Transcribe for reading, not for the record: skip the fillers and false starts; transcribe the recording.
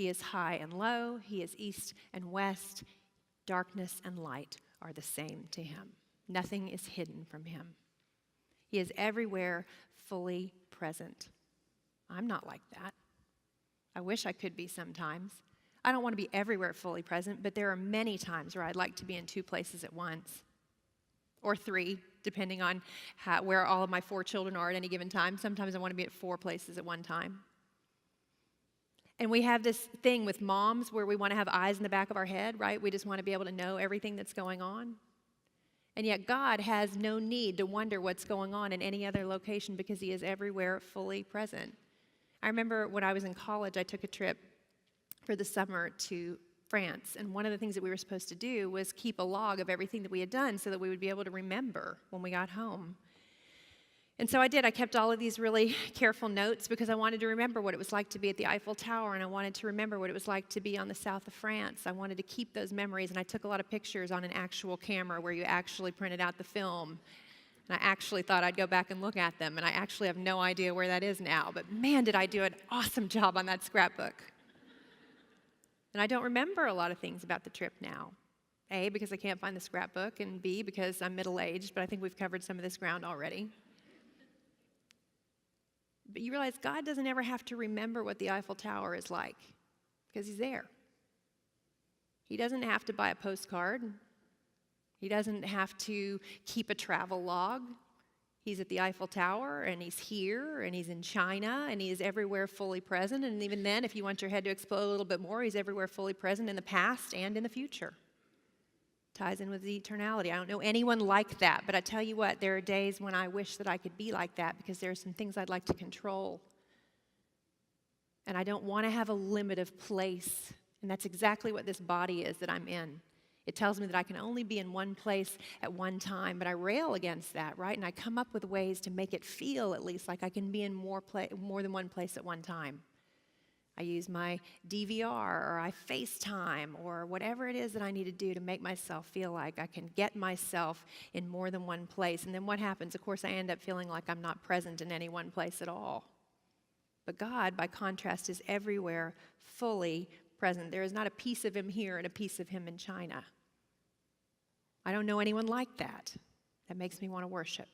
He is high and low. He is east and west. Darkness and light are the same to him. Nothing is hidden from him. He is everywhere, fully present. I'm not like that. I wish I could be sometimes. I don't want to be everywhere fully present, but there are many times where I'd like to be in 2 places at once, or 3, depending on where all of my 4 children are at any given time. Sometimes I want to be at 4 places at one time. And we have this thing with moms where we want to have eyes in the back of our head, right? We just want to be able to know everything that's going on. And yet God has no need to wonder what's going on in any other location because he is everywhere fully present. I remember when I was in college, I took a trip for the summer to France. And one of the things that we were supposed to do was keep a log of everything that we had done so that we would be able to remember when we got home. And so I did. I kept all of these really careful notes because I wanted to remember what it was like to be at the Eiffel Tower, and I wanted to remember what it was like to be on the south of France. I wanted to keep those memories, and I took a lot of pictures on an actual camera where you actually printed out the film. And I actually thought I'd go back and look at them, and I actually have no idea where that is now. But man, did I do an awesome job on that scrapbook. And I don't remember a lot of things about the trip now. A, because I can't find the scrapbook, and B, because I'm middle-aged, but I think we've covered some of this ground already. But you realize God doesn't ever have to remember what the Eiffel Tower is like because he's there. He doesn't have to buy a postcard. He doesn't have to keep a travel log. He's at the Eiffel Tower, and he's here, and he's in China, and he is everywhere fully present. And even then, if you want your head to explode a little bit more, he's everywhere fully present in the past and in the future. Ties in with the eternality. I don't know anyone like that, but I tell you what, there are days when I wish that I could be like that because there are some things I'd like to control. And I don't want to have a limit of place. And that's exactly what this body is that I'm in. It tells me that I can only be in one place at one time, but I rail against that, right? And I come up with ways to make it feel at least like I can be in more than one place at one time. I use my DVR, or I FaceTime, or whatever it is that I need to do to make myself feel like I can get myself in more than one place. And then what happens? Of course, I end up feeling like I'm not present in any one place at all. But God, by contrast, is everywhere fully present. There is not a piece of him here and a piece of him in China. I don't know anyone like that. That makes me want to worship.